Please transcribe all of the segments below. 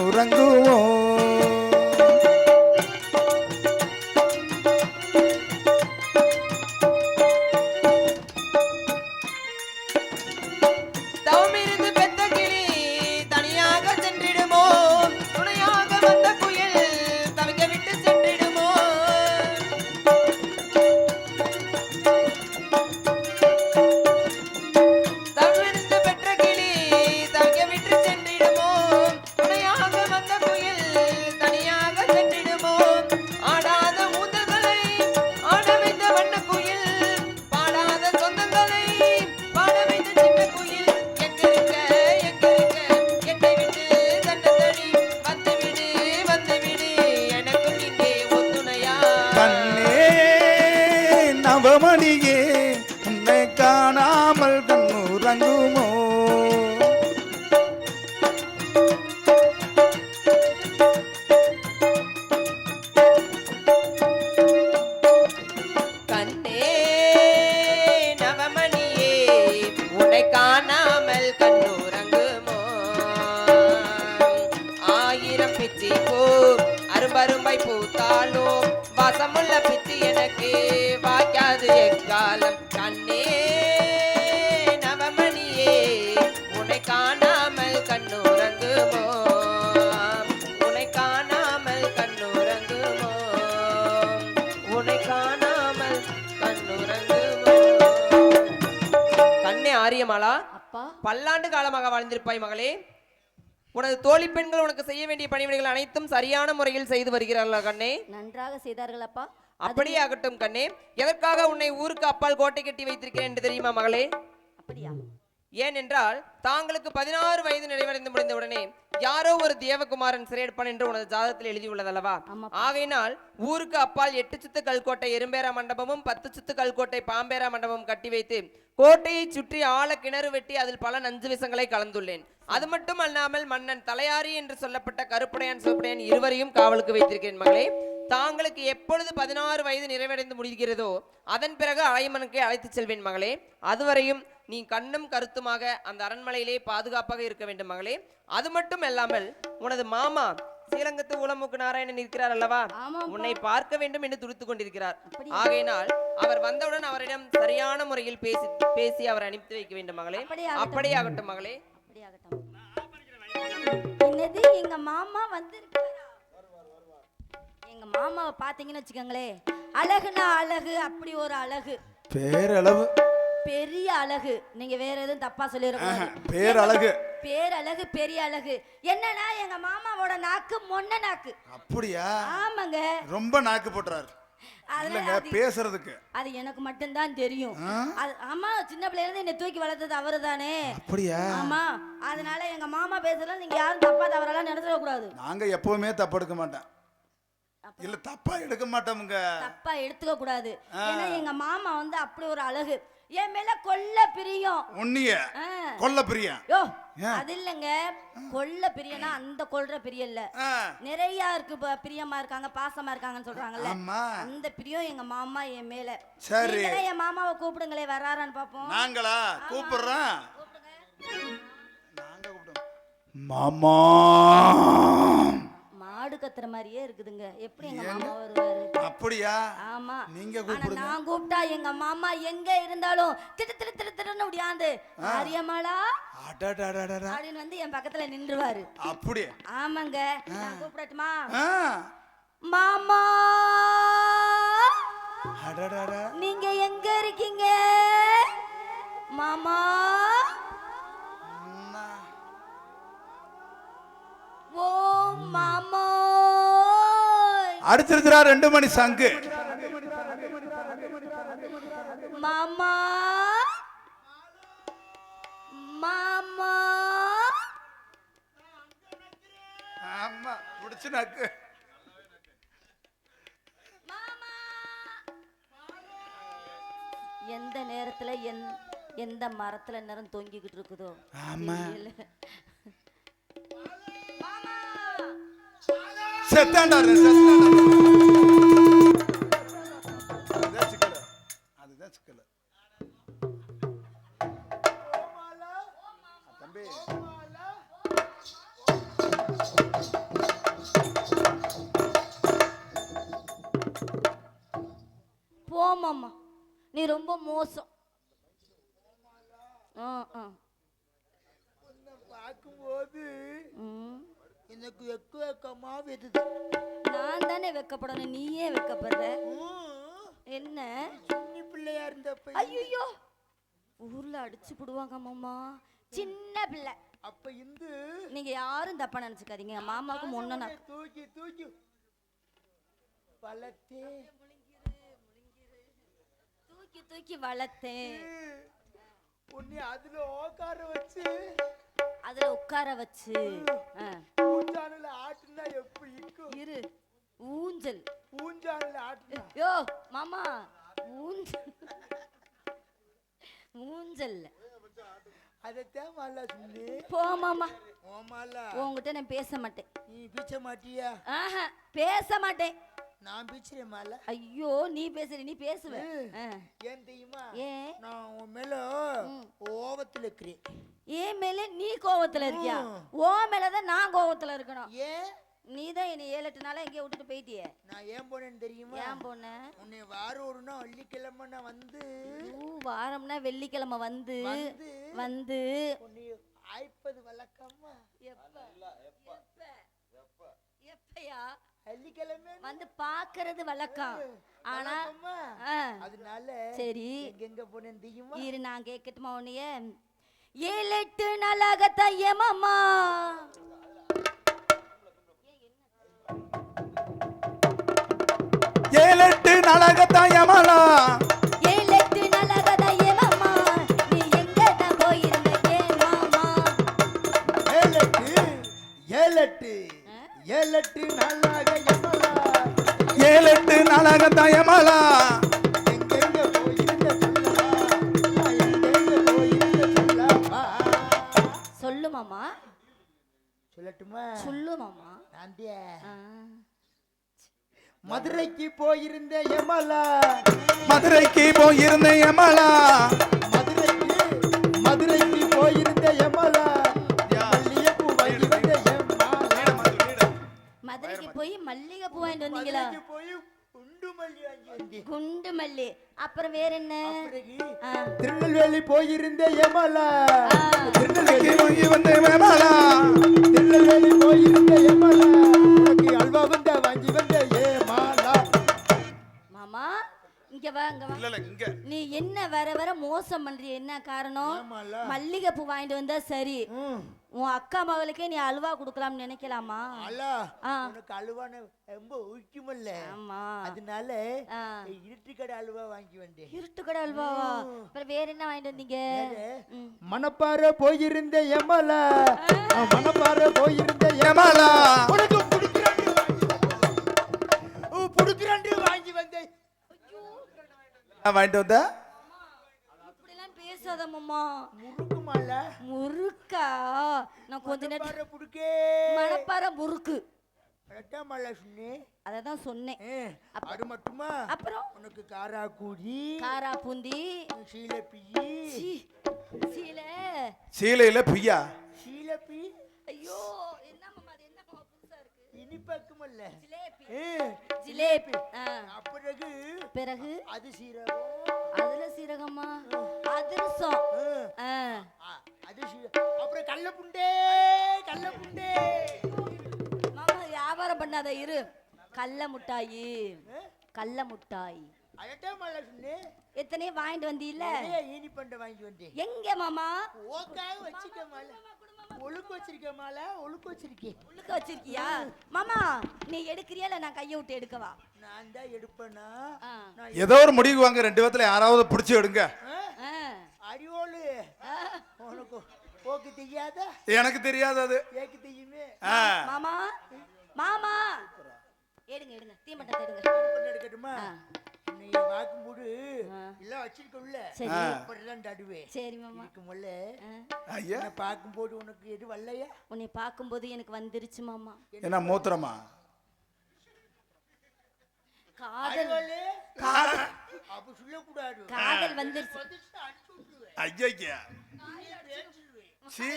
கண்ணுறங்குவோம். நவமணியே உன்னை காணாமல் கண்ணுறங்குமோ. கண்ணே நவமணியே உன்னை காணாமல் கண்ணுறங்குமோ. ஆயிரம் பிச்சி பூ அரும்பரும்பை பூத்தாலும் வாசமுள்ள பிச்சி எனக்கு வாய்க்காது எக்காலம். கண்ணே நவமணியே உன்னை காணாமல் கண்ணுறங்குமோ. உன்னை காணாமல் கண்ணுறங்குமோ. உன்னை காணாமல் கண்ணுறங்குமோ. கண்ணே ஆரியமாலா, பல்லாண்டு காலமாக வாழ்ந்திருப்பாய் மகளே. உனது தோழி பெண்கள் உனக்கு செய்ய வேண்டிய பணிவிடைகள் அனைத்தும் சரியான முறையில் செய்து வருகிறார்களா கண்ணே? நன்றாக செய்தார்கள் அப்பா. அப்படியே ஆகட்டும் கண்ணே. எதற்காக உன்னை ஊருக்கு அப்பால் கோட்டை கட்டி வைத்திருக்கிறேன் என்று தெரியுமா மகளே? அப்படியா? ஏனென்றால் தாங்களுக்கு 16 வயது நிறைவடைந்து முடிந்தவுடனே யாரோ ஒரு தேவகுமாரன் சிறையெடுப்பான் என்று உனது ஜாதகத்தில் எழுதியுள்ளதல்லவா? ஆகையினால் ஊருக்கு அப்பால் 8 சுத்து கல்கோட்டை எறும்பேரா மண்டபமும் 10 சுத்து கல்கோட்டை பாம்பேரா மண்டபமும் கட்டி வைத்து கோட்டையை சுற்றி ஆழ கிணறு வெட்டி அதில் பல நஞ்சு விஷங்களை கலந்துள்ளேன். அது மட்டும் அல்லாமல் மன்னன் தலையாரி என்று சொல்லப்பட்ட கருப்படையான் சிவப்படையான் இருவரையும் காவலுக்கு வைத்திருக்கிறேன் மகளே. தாங்களுக்கு எப்பொழுது 16 வயது நிறைவடைந்து முடிகிறதோ அதன் பிறகு அலைமனுக்கே அழைத்து செல்வேன் மகளே. அதுவரையும் நீ கண்ணும் கருத்துமாக அந்த அரண்மனையிலே பாதுகாப்பாக இருக்க வேண்டும் மகளே. அது மட்டும் அல்லாமல் உனது மாமா ஸ்ரீலங்கத்து ஊலமுக்கு நாராயணன் இருக்கிறார் அல்லவா, உன்னை பார்க்க வேண்டும் என்று துடித்துக் கொண்டிருக்கிறார். ஆகையினால் அவர் வந்தவுடன் அவரிடம் சரியான முறையில் பேசி அவர் அனுப்பி வைக்க வேண்டும் மகளே. அப்படியே ஆகட்டும் மகளே. என்னது, எங்க மாமா வந்திருக்காரா? எங்க மாமாவை பாத்தீங்கன்னு வச்சுக்கோங்களே, அழகுனா அழகு, அப்படி ஒரு அழகு, பேரளவு பெரிய அழகு. நீங்க வேற எதுவும் தப்பா சொல்லிருக்கீங்க. பேரழகு, பேரழகு, பெரிய அழகு. என்னன்னா எங்க மாமாவோட நாக்கு மொன்ன நாக்கு. அப்படியா? ஆமாங்க, ரொம்ப நாக்கு போட்டுறாரு பேசுறதுக்கு. அது எனக்கு மட்டும்தான் தெரியும். ஆமா, சின்ன பிள்ளைல இருந்து என்ன தூக்கி வளர்த்தது அவரு தானே. அப்படியா? ஆமா, அதனால எங்க மாமா பேசல நீங்க யாரும் தப்பா தவறெல்லாம் நினைச்சிட கூடாது. நாங்க எப்பவுமே தப்பு எடுக்க மாட்டோம். இல்ல தப்பா எடுக்க மாட்டோமுங்க. தப்பா எடுத்துக்க கூடாது. ஏன்னா எங்க மாமா வந்து அப்படி ஒரு அழகு. என் மேல கொல்ல பிரியம். உன்னிய கொல்ல பிரியம். யோ, அது இல்லங்க, கொல்ல பிரியனா அந்த கொல்ற பிரியம் இல்ல. நிறைய இருக்கு, பிரியமா இருக்காங்க, பாசமா இருக்காங்கன்னு சொல்றாங்கல்ல, அந்த பிரியம் எங்க மாமா என் மேல. சரி, என் மாமாவை கூப்பிடுங்களே, வராரான்னு பாப்போம். நாங்களா கூப்பிடுறோம். நாங்க கூப்பிடுறோம். மாமா மாடு கத்துற மாதிரியே இருக்குதுங்க. எப்படி எங்க மாமா வருவாரு? அப்படியா? ஆமா, நீங்க கூப்பிடுங்க. நான் கூப்பிட்டா எங்க மாமா எங்க இருந்தாலும் திட்டு திட்டு திட்டு திட்டுன்னு முடியாந்து ஆரியமாலா அப்படின்னு வந்து என் பக்கத்துல நின்றுவாரு. அப்படியே? ஆமாங்க. நான் கூப்பிடட்டுமா? மாமா, நீங்க எங்க இருக்கீங்க மாமா? ஓ மாமா, அடிச்சிருக்கிறா 2 மணி சங்கு. மாமா மாமா, ஆமா புடிச்சு நக்கு. எந்த நேரத்துல எந்த மரத்துல நேரம் தொங்கிக்கிட்டு இருக்குதோ. ஆமா, செத்தாண்டாரு. அதுதான் சிக்கல தம்பி. போமாம்மா, நீ ரொம்ப மோசம். பார்க்கும்போது எனக்கு வெக்கமா வருது. நான் தானே வெக்கப்படணும், நீயே வெக்கப்படுற. என்ன சின்ன பிள்ளையா இருந்தப்ப ஐயோ ஊர்ல அடிச்சு புடுவாங்க மாமா, சின்ன பிள்ளை. அப்ப இந்த நீங்க யாரும் தப்பா நினைச்சுக்காதீங்க, மாமாவுக்கு முன்ன தூக்கி தூக்கி வளர்த்தே தூக்கி தூக்கி வளர்த்தேன். உன்னை அதுல உட்கார வச்சு அதுல உட்கார வச்சு ஊஞ்சால ஆட்டுனா எப்படி இருக்கும்? இரு ஊஞ்சல் ஊஞ்சால ஆட்டுனா யோ மாமா ஊஞ்சல் ஊஞ்சல் அதத்தான் மாலா சொல்லி போ மாமா. ஓமாலா உங்ககிட்ட நான் பேச மாட்டேன். நீ பீச்ச மாட்டியா? ஆஹா பேச மாட்டேன். நான் பீச்சறேன் மாலா. ஐயோ நீ பேசுற, நீ பேசுவ. ஏன் தெரியுமா? ஏன் நான் உன் மேல கோவத்துல இருக்கிறேன். ஏன் மேல நீ கோவத்துல இருக்கியா? ஓ மேலதான் நான் கோவத்துல இருக்கணும். ஏன் நீ தான் என்னை 7-8 நாளா எங்கேயே விட்டுட்டு போயிட்டியே. நான் ஏன் போனேன்னு தெரியுமா? ஏன் போன? உன்னை வாரம் ஒரு நாள் வெள்ளிக்கிழமை நான் வந்து வாரம்னா வெள்ளிக்கிழமை வந்து வந்து உன்னை ஆய்ப்பது வழக்கமா? எப்பயா வெள்ளிக்கிழமை வந்து பாக்குறது வழக்கம். ஆனா அதனால சரி எங்க போனேன்னு தெரியுமா? இரு நான் கேட்கட்டுமா உன்னைய? 7-8 நாளாகத்தான் ஏமாமா 7-8 நாளாகத்தான் ஏமாலா 7-8 நாளாகத்தான் ஏமாமா நீ எங்கடா போயிருந்த ஏமாமா? 7-8 நாளாக ஏமாலா 7-8 நாளாகத்தான் ஏமாலா எங்கெங்க போயிருந்த சொல்லவா? எங்கெங்க போயிருந்த சொல்லவா? சொல்லு மாமா. சொல்லட்டுமா? சொல்லு மாமா. மதுரைக்கு போயிருந்த ஏமாலா மதுரைக்கு போயிருந்த ஏமாலா மதுரைக்கு போயிருந்த ஏமாலா மல்லிகைப்பூ வாங்கி வந்த ஏமாலா. மதுரைக்கு போய் மல்லிகை பூ வாங்கிட்டு வந்தீங்களா? போய் குண்டு மல்லி வாங்கி வந்தேன். குண்டு மல்லி. அப்புறம் வேற என்ன? திருநெல்வேலி போயிருந்த ஏமாலா திருநெல்வேலி போய் வந்த ஏமாலா திருநெல்வேலி போயிருந்த ஏமாலா அல்வா வந்த வாங்கி வந்த ஏமாலா. மாமா இங்க வா இங்க வா. இல்ல இங்க நீ என்ன வர வர மோசம் பண்றிய? என்ன காரணம்? மல்லிகை பூ வாங்கிட்டு வந்தா சரி, உன் அக்கா மகளுக்கே நீ அல்வா குடுக்கலாம்னு நினைக்கலாமா? உனக்கு அல்வான்னு ரொம்ப உயிக்குமல்ல. ஆமா அதனால இருட்டு கடை அல்வா வாங்கி வந்தேன். இருட்டு கடை அல்வாவா? அப்புறம் வேற என்ன வாங்கிட்டு வந்தீங்க? மணப்பாறை போயிருந்த ஏமாலா மணப்பாறை போயிருந்த ஏமாலா உனக்கு புடுக்குறாண்டு வாங்கி வந்தேன். வாங்கிட்டு வந்த இப்படிலாம் பேசாத மாமா. முறுக்கு மாலா முறுக்கா? நான் கொஞ்ச நேரம் புடுக்கே மணப்பாறை முறுக்கு அதான் சொன்னேன். அது மட்டுமா? அப்புறம் உனக்கு காராக்கூடி காரா பூந்தி சீலப்பியி சீலையில பிய்யா சீலப்பி. ஐயோ என்ன மாமா, அது என்ன மாமா புதுசா இருக்கு? இனிப்பக்குமல்ல ஜிலேபி. ஜிலேபி. பிறகு பிறகு அது சீரகம். அதுல சீரகமா? அதிரசம். அது அப்புறம் கல்லப்புண்டே கல்லப்புண்டே. மாமா வியாபாரம் பண்ணாத இரு. கல்ல முட்டாயி கல்ல முட்டாய் எத்தனையோ வாங்கிட்டு வந்தீல்ல? ஈனி பண்ட வாங்கி வந்தேன். எங்க மாமா? ஓக்காக வச்சிக்க மாலை ஒழுக்க வச்சிருக்க மாலை ஒழுக்க வச்சிருக்கேன். ஒழுக்க வச்சிருக்கியா? மாமா நீ எடுக்கிறியா இல்ல நான் கையை விட்டு எடுக்கவா? நான் தான் எடுப்பேனா? ஏதோ ஒரு முடிவு வாங்க, 2 பேத்துல யாராவது பிடிச்சி எடுங்க. அடியோலு உனக்கு போக்கு தெரியாதா? எனக்கு தெரியாது, அது ஏக்கு தெரியுமே. மாமா மாமா எடுங்க எடுங்க தீமட்டத்தை எடுங்க. எடுக்கட்டுமா? நீ வாக்கும்போது எல்லாம் வச்சிருக்கல அப்படிலாம் தடுவே. சரி மாமா. முதல்ல ஐயா பார்க்கும்போது உனக்கு எது வரலையா? உன்னை பார்க்கும்போது எனக்கு வந்துருச்சு மாமா. என்ன மூத்திரமா? காதல். அப்ப சொல்லக்கூடாது. காதல் வந்துருச்சு. ஐயா சி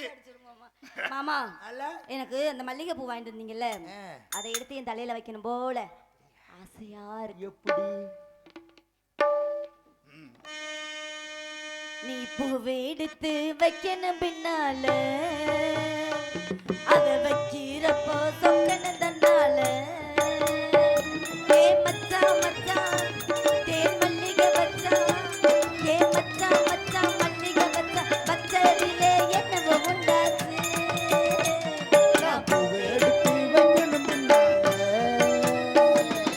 மாமா அல்ல எனக்கு அந்த மல்லிகை பூ வாங்கிட்டு வந்தீங்கல்ல அதை எடுத்து என் தலையில வைக்கணும் போல ஆசையா இருக்கு. எப்படி நீ பூவை எடுத்து வைக்கணும் பின்னால அத வைக்கிறப்போ சொக்கணும் தன்னால ஏ மச்சான் மச்சான் தேன் மல்லிகை வச்சான் ஏ மச்சான் மச்சான் மல்லிகை வச்சான் பச்சரிலே என்னவோ உண்டாச்சு நான் பூவை எடுத்து வைக்கணும் பின்னால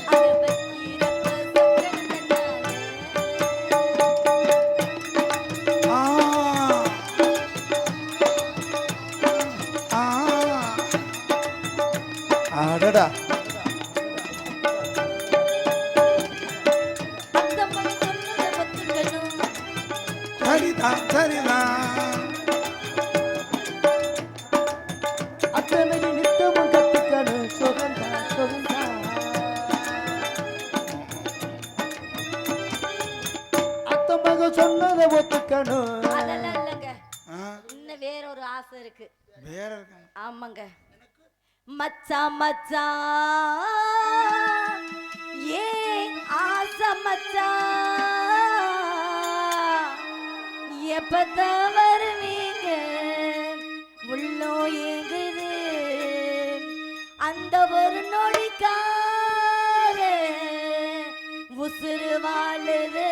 அத வைக்கிறப்போ சொக்கணும் தன்னால அடடா அத்தம்மா சொன்னதை ஒத்துக்கணும் சரிதான் சரிதான் அத்தனை நித்தமும் கத்துக்கணும் சுகந்தா சுகந்தா அத்த மக சொன்னதை ஒத்துக்கணும் அதெல்லாம் இல்லைங்க ஆ, இன்னும் வேற ஒரு ஆசை இருக்கு வேற இருக்காங்க ஆமாங்க மச்சான் மச்சான் ஏ ஆசை மச்சான் எப்பதான் வருவீங்க உள்ளோ ஏங்குது அந்த ஒரு நொடிக்கார உசுறு வாழுது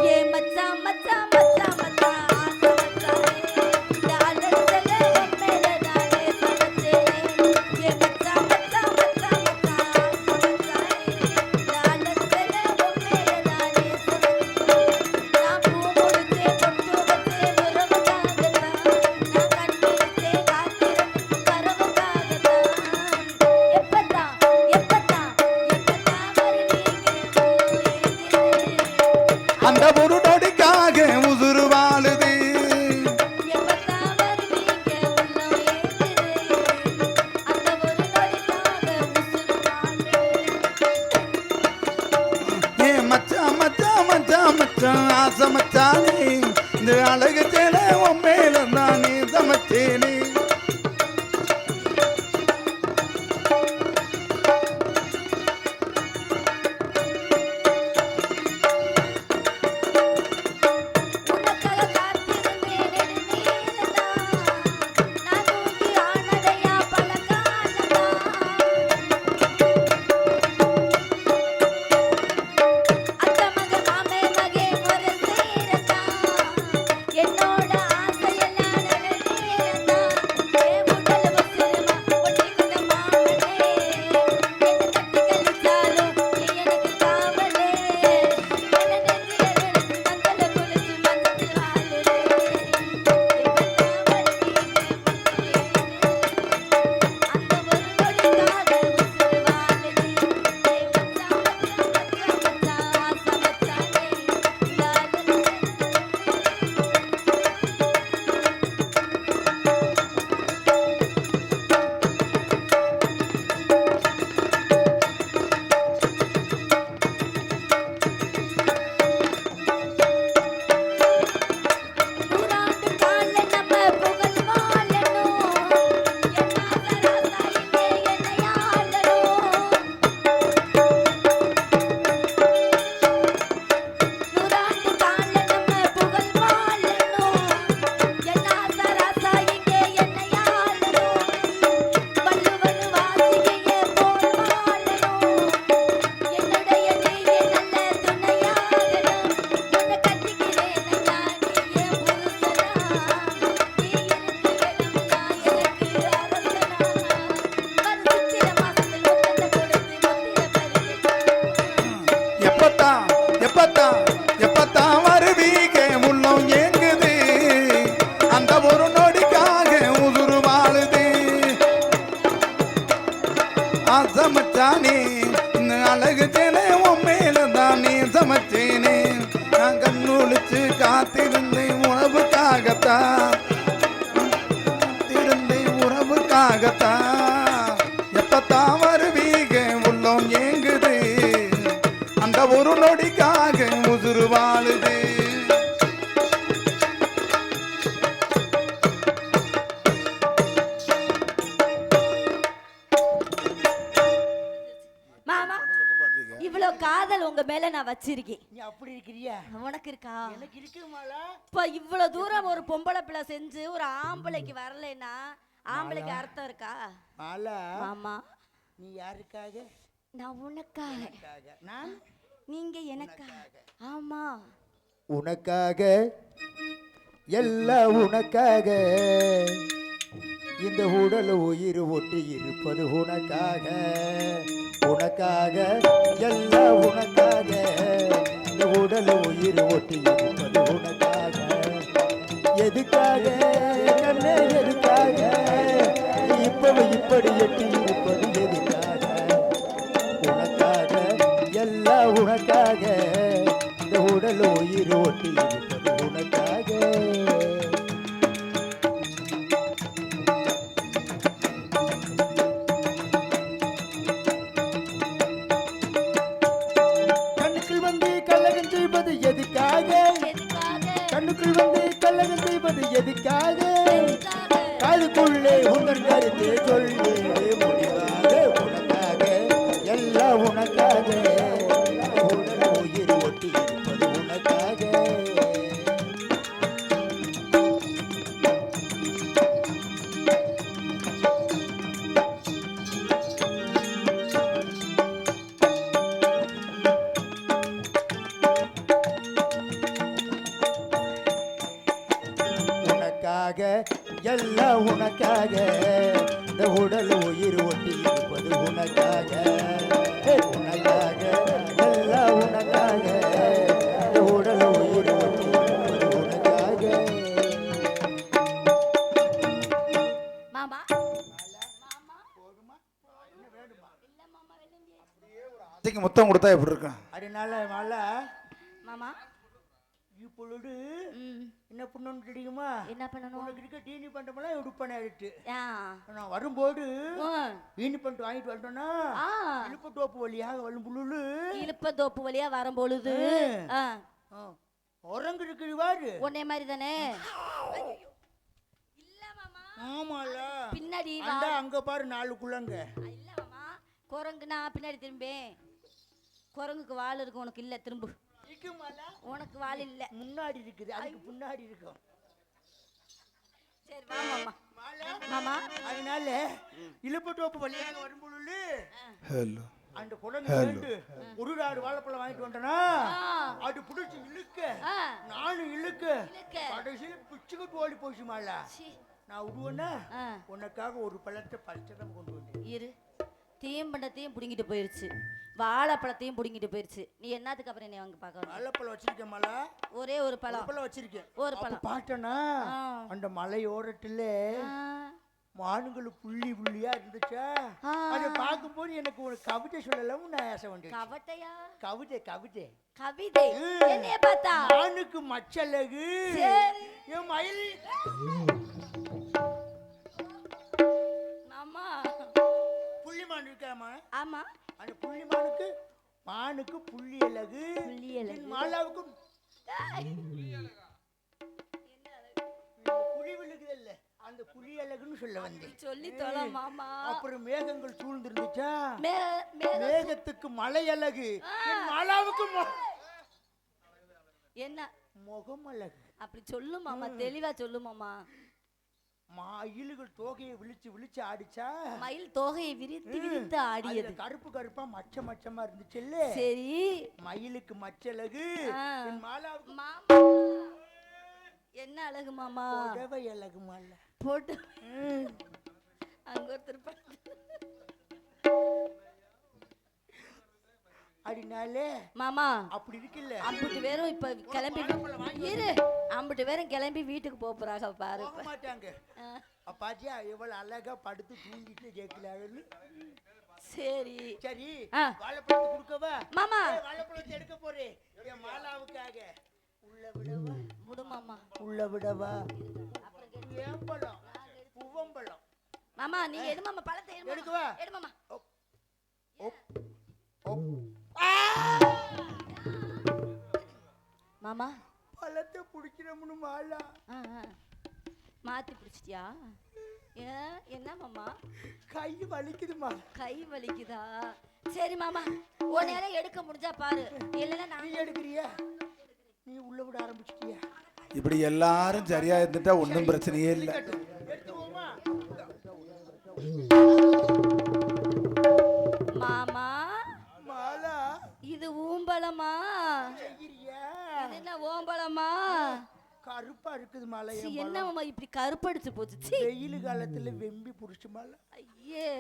ஏ மச்சான் மச்சான் மச்சான் மச்சான் ஆசை மச்சானே டாலர்ல மேல தானே சமச்சேனே ஏ மச்சான் மச்சான் மச்சான் மச்சான் ஆசை மச்சானே டாலர்ல மேல தானே சமச்சேனே நான் பூ முடிச்சே பொட்டு வச்சே உறவுக்காகத்தான் நான் கண்ணிச்சே காத்திரும் கரவுக்காகத்தான் எப்பத்தான் எப்பத்தான் எப்பத்தான் வருவீங்க அந்த ஒரு நொடிக்காக உசுறு வாழுது எப்பத்தான் வருவீங்க உள்ளோ ஏங்குது அந்த ஒரு நொடிக்காக உசுறு வாழுது ஏ மச்சான் மச்சான் மச்சான் மச்சான் ஆசை மச்சானே இந்த அழகு சேலை உன் மேல தானே சமைச்சேனே உனக்காக காத்திருந்தேன் நெடுநேரம்தான். நான் தூங்கி ஆனதையா பல காலம்தான். அத்தை மக மாமே மகே ஒரு சேரத்தான். என்னோட ஆசையெல்லாம் நெடுநேரம்தான். என் உடல் வசிரமா ஒட்டிக்கிட்ட மாமனே. என்ன தட்டி கழிச்சாலும் நீ எனக்கு காவலே. என்ன நெஞ்சில நினைச்சு மஞ்சள குளிச்சு மஞ்சத்தில் வாழுதே. எப்பத்தான் வருவீங்க அந்த ஒரு நொடிக்காக உசுறு வாழுது. ஏ மச்சான் மச்சான் மச்சான் மச்சான் ஆசை மச்சானே டாலர்ல நூறாண்டு கால நம்ம புகழ் வாழணும் என்னால ராசா இங்கே என்னை ஆளணும் நூறாண்டு கால நம்ம புகழ் வாழணும் என்னால ராசா இங்கே என்னை ஆளணும் வள்ளுவன் வாசிகையே போல் வாழணும் என்னுடைய நீயே நல்ல துணையாகணும் உன்னை கட்டிக்கிறேன் ஐயா நீயே புருஷனா நீ இருக்கு வேணும் நான் எனக்கு அரசனா வருஷத்தில மாசத்தில் முத்தத்தை கொடுத்து முத்திர பறிக்கணும் எப்பத்தான் எப்பத்தான் எப்பத்தான் வருவீங்க உள்ளம் ஏங்குது அந்த ஒரு நொடிக்காக உசுறு வாழுது ஆசை மச்சானே இந்த அழகு சேலை உன் மேல தானே சமைச்சேனே நான் கண்ணுழிச்சு காத்திருந்தேன் உறவுக்காகத்தான் காத்திருந்தேன் உறவுக்காகத்தான் எப்பத்தான் வருவீங்க உள்ளம் ஏங்குது அந்த ஒரு நொடிக்காக உசுறு வாழுது நான் வச்சிருக்கேன். நீ அப்படி இருக்கிறியா? உனக்கு இருக்கா? எனக்கு இருக்கு மாலா. இப்ப இவ்வளவு தூரம் ஒரு பொம்பளை பிள்ளை செஞ்சு ஒரு ஆம்பளைக்கு வரலைன்னா ஆம்பளைக்கு அர்த்தம் இருக்கா? மாலா ஆமா. நீ யாருக்காக? நான் உனக்காக. நான் நீங்க எனக்காக. ஆமா. உனக்காக எல்லாம் உனக்காக இந்த உடல் உயிர் ஒட்டி இருப்பது உனக்காக. உனக்காக எல்லாம் உனக்காக இந்த உடல் உயிர் ஒட்டி இருப்பது உனக்காக. எதுக்காக கண்ணே எதுக்காக இப்பவே இப்படி எட்டி இருப்பது எதுக்காக? உனக்காக எல்லாம் உனக்காக இந்த உடல் உயிர் ஒட்டி இருப்பது உனக்காக. கண்ணுக்குள் வந்து கல்லகம் செய்வது எதுக்காக? கண்ணுக்குள் வந்து கல்லகம் செய்வது எதுக்காக? காதுக்குள்ளே உங்கள் கருத்தை சொல்லி முடிவாக. உனக்காக எல்லாம் உனக்காக உடல் உயிர் ஒட்டி இருப்பது உனக்காக. உனக்காக எல்லாம் உனக்காக இந்த உடல் உயிர் ஒட்டி இருப்பது உனக்காக. உனக்காக எல்லாம் உனக்காக இந்த உடல் உயிர் ஒட்டி இருப்பது உனக்காக. மாமா அதுக்கு முத்தம் கொடுத்தா எப்படி இருக்கும்? அதனால மாலா மாமா இப்பொழுது என்ன பண்ணணும் தெரியுமா? என்ன பண்ணணும்? உனக்கு இருக்க தீனி பண்டமெல்லாம் எடுப்பேன் ஆயிட்டு. நான் வரும்போது தீனி பண்டு வாங்கிட்டு வரட்டோம்னா இழுப்பு தோப்பு வழியாக வரும்பொழுது இழுப்பத்தோப்பு வழியா வரும்பொழுது உறங்கு இருக்கிறவாரு உன்னை மாதிரி தானே. ஆமால பின்னாடி அங்க பாரு 4 குள்ளங்க. இல்ல மாமா, குரங்கு நான் பின்னாடி திரும்பேன். குரங்குக்கு வால் இருக்கு, உனக்கு இல்ல. திரும்ப உனக்கு வால் இல்ல, முன்னாடி இருக்குது, அதுக்கு முன்னாடி இருக்கும். சரி வா மாமா. மாமா அதனால இழுப்பு தோப்பு வழியாக வரும்பொழுது ஹலோ அந்த குழந்தை ஒரு 4 வாழைப்பழம் வாங்கிட்டு வந்தனா அது புடிச்சு இழுக்க நானும் இழுக்க கடைசியில பிச்சுக்கிட்டு ஓடி போச்சு மாலா. நான் விடுவேன்னா உனக்காக ஒரு பழத்தை பறிச்சதான் கொண்டு வந்தேன். இரு, தீம்பண்டத்தையும் புடுங்கிட்டு போயிருச்சு, வாழைப்பழத்தையும் புடுங்கிட்டு போயிருச்சு. நீ என்னத்துக்கு அப்புறம் என்ன வாங்க பார்க்க? வாழைப்பழம் வச்சிருக்கேன் மாலா. ஒரே ஒரு பழம் வச்சிருக்கேன். ஒரு பழம் பாட்டனா அந்த மலையோரத்துல மானுங்கள் புள்ளி புள்ளியா இருந்துச்சா, அதை பார்க்கும்போது எனக்கு ஒரு கவிதை சொல்லலாம் நான் ஆசை வந்து. கவிதையா? கவிதை கவிதை கவிதை. என்னைய பார்த்தா மானுக்கு மச்சழகு என் மயில். மாமா புள்ளிமான் இருக்காமா? ஆமா. அந்த புள்ளிமானுக்கு மானுக்கு புள்ளி அழகு, மாலாவுக்கும் புலி விழுகுது இல்ல, அந்த புலி அழகுன்னு சொல்ல வந்தேன். சொல்லி தொலை மாமா. அப்புறம் மேகங்கள் சூழ்ந்திருந்துச்சா, மேகத்துக்கு மலை அழகு, மாலாவுக்கு என்ன முகம் அழகு. அப்படி சொல்லு மாமா, தெளிவா சொல்லு மாமா. மயில்கள் தோகையை விழிச்சு விழிச்சு ஆடிச்சா, மயில் தோகையை விரித்து விரித்து ஆடியது. கருப்பு கருப்பா மச்ச மச்சமா இருந்துச்சு. சரி, மயிலுக்கு மச்சழகு, மாலாவுக்கு மாமா என்ன அழகு மாமா? புடவை அழகு மாலா. போட்டு அங்க ஒருத்தர் அதனாலே மாமா அப்படி இருக்குல்ல. அம்புட்டு பேரும் இப்ப கிளம்பி இரு, அம்புட்டு பேரும் கிளம்பி வீட்டுக்கு போறாங்க பாரு. மாட்டாங்க அப்பாச்சியா இவ்வளவு அழகா படுத்து தூங்கிட்டு கேட்கலான்னு. சரி சரி, வாழைப்பழத்தை கொடுக்கவா மாமா? வாழைப்பழத்தை எடுக்க போறேன் என் மாலாவுக்காக. உள்ள விடவா? விடு மாமா. உள்ள விடவா? ஏம்பழம் பூவம்பழம். மாமா நீங்க எடு மாமா, பழத்தை எடுக்கவா? எடு மாமா. மாமா பழத்தை பிடிக்கிறோம்னு மாலா மாத்தி பிடிச்சிட்டியா? என்ன மாமா? கை வலிக்குதுமா. கை வலிக்குதா? சரி மாமா உன்னால எடுக்க முடிஞ்சா பாரு, இல்லைன்னா நீ நான் எடுக்கிறியா? நீ உள்ள விட ஆரம்பிச்சிட்டியா? இப்படி எல்லாரும் சரியா இருந்துட்டா ஒன்றும் பிரச்சனையே இல்லை. எடுத்துவோமா? மாமா மாலா இது ஊம்பலமா? செய்கிறியா? இது என்ன ஓம்பலமா? கருப்பா இருக்குது மாலை. சீ, என்ன மாமா இப்படி கருப்படிச்சு போச்சு? சீ. வெயில் காலத்துல வெம்பி புடிச்சு மாலை. ஐயே,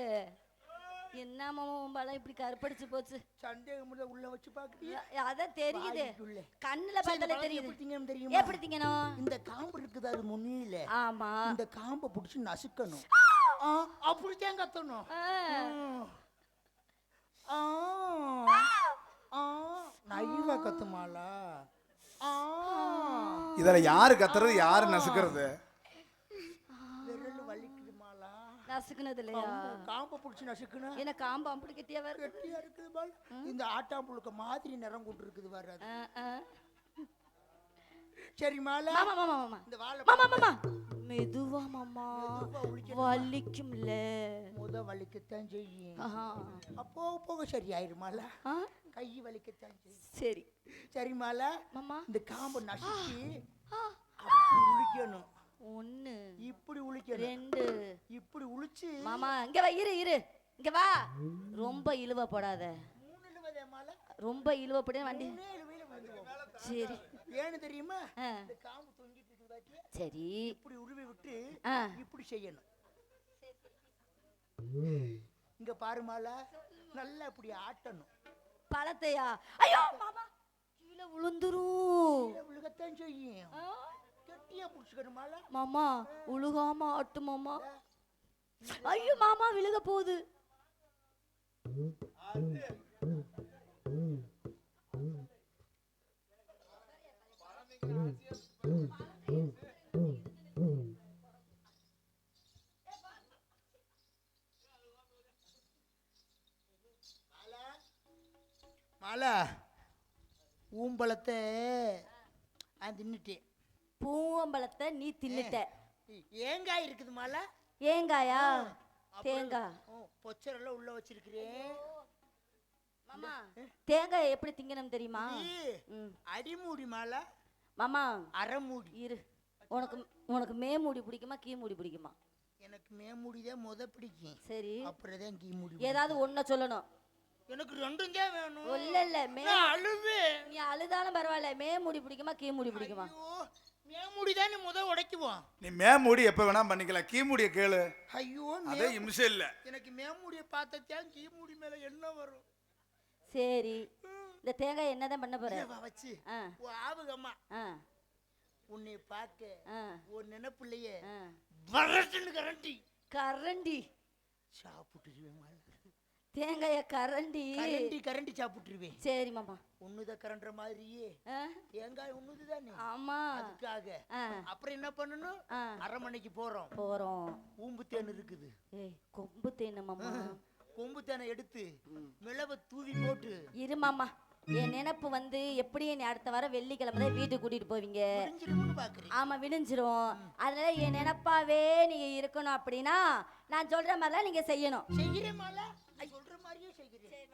என்ன மாமா ஓம்பலம் இப்படி கருப்படிச்சு போச்சு? சந்தேகம் உள்ள வச்சு பாக்குறியா? அதான் தெரியுது, வாய்க்குள்ள. கண்ணுல பார்த்தாலே தெரியுது. எப்படி திங்கணும் தெரியுமா? எப்படி திங்கணும்? இந்த காம்பு இருக்குது அது முன்னில. ஆமா, இந்த காம்பை புடிச்சு நசுக்கணும். அப்படித்தான் கத்தணும். நைவா கத்துமாலா. இதுல யாரு கத்துறது யாரு நசுக்கிறது? விரல் வலிக்குது மாலா. நசுக்குனது இல்லையா? காம்பை புடிச்சு நசுக்கணும். என்ன காம்பு அப்படி கெட்டியா வேற கெட்டியா இருக்குது மாலா. இந்த ஆட்டாம்புழுக்க மாதிரி நிறம் கொண்டு இருக்குது வர. சரி மாலா. மாமா மாமா மாமா இந்த வாழை மாமா மாமா மெதுவா மாமா, வலிக்கும்ல. முத வலிக்கத்தான் செய்யும். ஆஹா. அப்போ போக சரியாயிருமாலா. கை வலிக்கத்தான் செய்யும். சரி சரி மாலா. மாமா இந்த காம்பை நசுக்கி அப்படி உளிக்கணும். 1 இப்படி உளிக்கணும். 2 இப்படி உளிச்சு மாமா இங்க வா, இரு இரு, இங்க வா. ரொம்ப இழுவ போடாத. 3 இழுவதே மாலா. ரொம்ப இழுவ போட வண்டி. 3 இழுவையில வந்துருவோம். சரி ஏன்னு தெரியுமா? இந்த காம்பு தொங்கிட்டு இருக்குதாக்கி சரி. இப்படி உருவி விட்டு இப்படி செய்யணும். இங்க பாரு மாலா, நல்லா இப்படி ஆட்டணும். பழத்தையா? ஐயோ மாமா கீழே விழுந்துரும். விழுகத்தான் செய்யும். கெட்டியா புடிச்சுக்கணும் மாலா. மாமா உழுகாம ஆட்டு மாமா. ஐயோ மாமா விழுக போகுது. மாலா, ஊம்பழத்தை தின்னுட்டேன். பூவம்பழத்தை நீ தின்னுட்ட. ஏங்காய் இருக்குது மாலா. ஏங்காயா? தேங்காய். பொச்சரெல்லாம் உள்ள வச்சிருக்கிறேன். மாமா தேங்காய் எப்படி திங்கணும் தெரியுமா? அடிமூடி மாலா. மாமா அரைமூடி. இரு, உனக்கு உனக்கு மே மூடி பிடிக்குமா கீ மூடி பிடிக்குமா? எனக்கு மேமூடிதான் முத பிடிக்கும். சரி, அப்புறம் தான் கீ மூடி. ஏதாவது ஒன்ன சொல்லணும். எனக்கு ரெண்டும் தான் வேணும். இல்ல இல்ல, அழுவே. நீ அழுதாலும் பரவாயில்ல, மே மூடி பிடிக்குமா கீ மூடி பிடிக்குமா? மேமூடி தான் நீ முத உடைக்குவோம். நீ மேமூடி எப்ப வேணா பண்ணிக்கலாம், கீமூடிய கேளு. ஐயோ அதே இம்சை இல்ல. எனக்கு மேமூடிய பார்த்தா கீ மூடி மேல என்ன வரும்? சரி, இந்த தேங்காய் என்னதான் பண்ண போற? வச்சு ஆவுகம்மா உன்னை பார்க்க ஒரு நினைப்புலையே வரட்டுன்னு கரண்டி கரண்டி சாப்பிட்டுருவேன். தேங்காய கரண்டி கரண்டி சாப்பிட்டுருவேன். சரி மாமா. உன்னுத கரண்ட மாதிரியே தேங்காய் உன்னுது தானே. ஆமா, அதுக்காக அப்புறம் என்ன பண்ணணும்? அரண்மனைக்கு போறோம். ஊம்பு தேன் இருக்குது. கொம்பு தேன் மாமா. கொம்பு தேனை எடுத்து மிளவ தூவி போட்டு இரு மாமா. என் நினைப்பு வந்து எப்படி நீ அடுத்த வாரம் வெள்ளிக்கிழமை தான் வீட்டுக்கு கூட்டிட்டு போவீங்க. ஆமா விடிஞ்சிரும். அதனால என் நினைப்பாவே நீங்க இருக்கணும். அப்படின்னா நான் சொல்ற மாதிரிலாம் நீங்க செய்யணும். சொல்ற மாதிரியே செய்கிறேன்.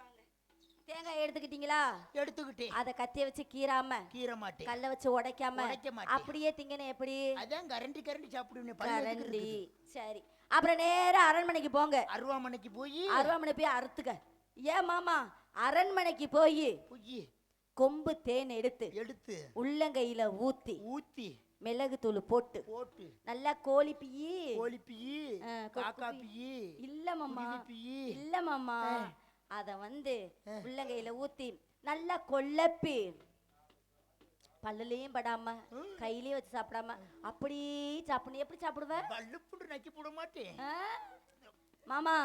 தேங்காய் எடுத்துக்கிட்டீங்களா? எடுத்துக்கிட்டேன். அத கத்திய வச்சு கீற மாட்டேன். கல்ல வச்சு உடைக்காம அப்படியே திங்கணும். எப்படி? அதான் கரண்டி சாப்பிடுவேன். கரண்டி. சரி, அப்புறம் நேரா அரண்மனைக்கு போங்க. அருவாமனை போய் அறுத்துக்க. ஏன் மாமா, அரண்மனைக்கு போய் கொம்பு தேன் எடுத்து உள்ளங்கையில ஊத்தி மிளகு தூள் போட்டு நல்லா கோழி பியி இல்ல மாமா அத வந்து உள்ளங்கையில ஊத்தி நல்லா கொல்லப்பி பல்லுலயும் படாம கையிலயும் வச்சு சாப்பிடாம அப்படி சாப்பிடணும். எப்படி சாப்பிடுவ? பல்லுப்புண்டு நக்கி போட மாட்டேன் மாமா.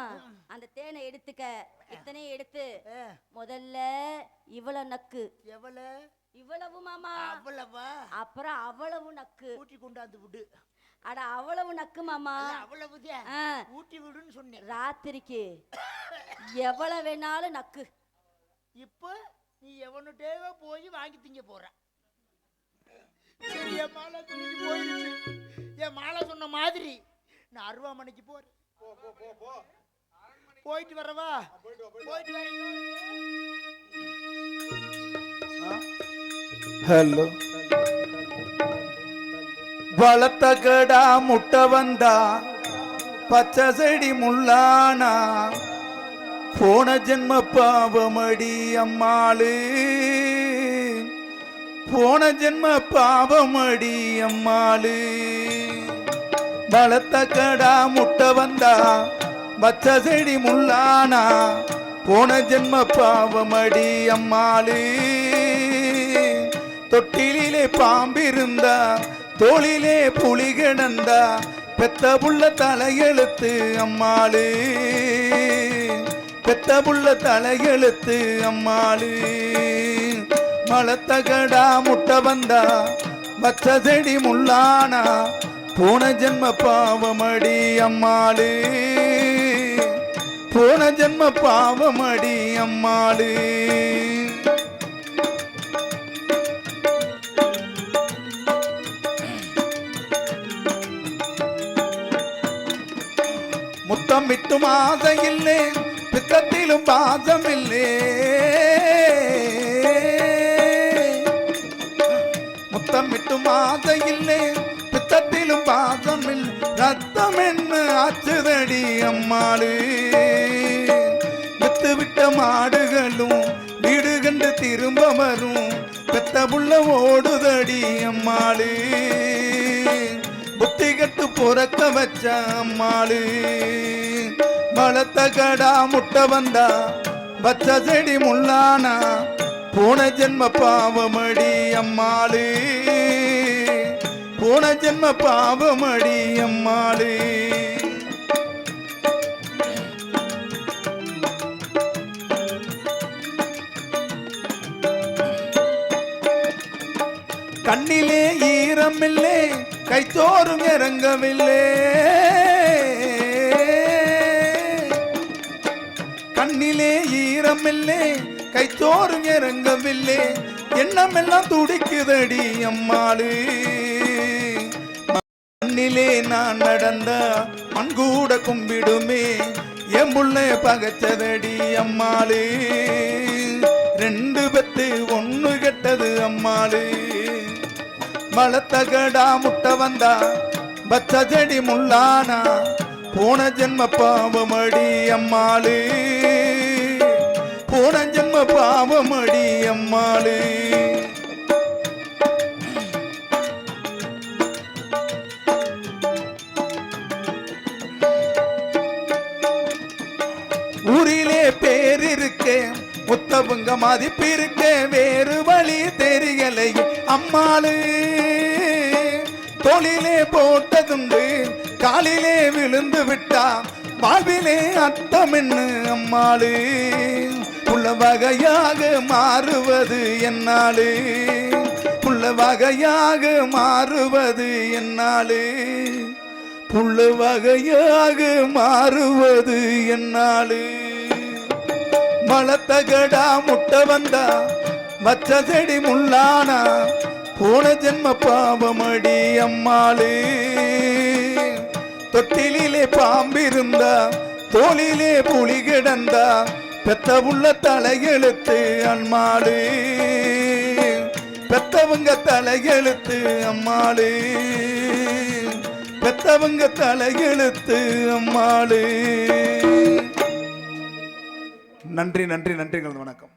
அந்த தேனை எடுத்துக்க. இத்தனையும் எடுத்து முதல்ல இவ்வளவு நக்கு. இவ்வளவு மாமா. அப்புறம் அவ்வளவு நக்கு ஊட்டி கொண்டாந்து விடு. அட அவ்வளவு நக்கு மாமா. அவ்வளவுதான் ஊட்டி விடுன்னு சொன்னேன். ராத்திரிக்கு எவ்வளவு வேணாலும் நக்கு. இப்ப நீ எவனுட்டேவோ போய் வாங்கி திங்க போற. சரி, என் மாலை துணிக்கு போயிருச்சு. என் மாலை சொன்ன மாதிரி நான் அருவாமனைக்கு போறேன். போயிட்டு வரவா? போயிட்டு வரீங்க. ஹலோ வளர்த்த கடா முட்டை வந்தா பச்சை செடி முள்ளானா போன ஜென்ம பாவமடி அம்மாளு போன ஜென்ம பாவமடி அம்மாளு வளர்த்த கடா முட்டை வந்தா பச்சை செடி முள்ளானா போன ஜென்ம பாவமடி அம்மாளு தொட்டிலே பாம்பிருந்தா தோளிலே புலி கிடந்தா பெத்த புள்ள தலையெழுத்து அம்மாளு பெத்த புள்ள தலையெழுத்து அம்மாளு மலத்தகடா முட்டை வந்தா பச்ச செடி முள்ளானா போன ஜென்ம பாவமடி அம்மாளு போன ஜென்ம பாவமடி அம்மாளு முத்தம் விட்டு மாதம் இல்லே பித்தத்திலும் பாதம் இல்லே முத்தம் விட்டு மாதம் இல்லே பித்தத்திலும் பாதம் இல்லை ரத்தம் என்ன ஆச்சுதடி அம்மாளு வித்து விட்ட மாடுகளும் வீடு கண்டு திரும்ப வரும் பெத்த புள்ள ஓடுதடி அம்மாளு புத்தி கட்டு புறக்க வச்ச அம்மாளு வளர்த்த கடா முட்டை வந்தா பச்ச செடி முள்ளானா போன ஜென்ம பாவமடி அம்மாளு போன ஜென்ம பாவமடி அம்மாளு கண்ணிலே ஈரமில்லே கைத்தோறும் இறங்கவில்லை கண்ணிலே ஈரமில்லே கைத்தோறும் இறங்கவில்லை எண்ணமெல்லாம் துடிக்குதடி அம்மாளு மண்ணிலே நான் நடந்த மண் கூட கும்பிடுமே என் புள்ள பகச்சதடி அம்மாளு ரெண்டு பெத்து ஒண்ணு கெட்டது அம்மாளு மலத்தகடா முட்டை வந்தா பச்ச செடி முள்ளானா போன ஜென்ம பாவமடி அம்மாளு போன ஜென்ம பாவமடி அம்மாளு ஊரிலே பேர் இருக்கே முத்தவங்க மதிப்பு இருக்கே வேறு வழி தெரியலை அம்மாளு தோளிலே போட்டதுண்டு காலிலே விழுந்து விட்டா வாழ்விலே அர்த்தம் என்ன அம்மாளு புள்ள வகையாக மாறுவது என்னாலு புள்ள வகையாக மாறுவது என்னாலு புள்ள வகையாக மாறுவது என்னாலு மலத்தகடா முட்டை வந்தா பச்ச செடி முள்ளானா போன ஜென்ம பாவமடி அம்மாளு தொட்டிலே பாம்பிருந்தா தோளிலே புலி கிடந்தா பெத்த புள்ள தலையெழுத்து அம்மாளு பெத்தவங்க தலையெழுத்து அம்மாளு பெத்தவங்க தலையெழுத்து அம்மாளு நன்றி நன்றி நன்றிகள் வணக்கம்.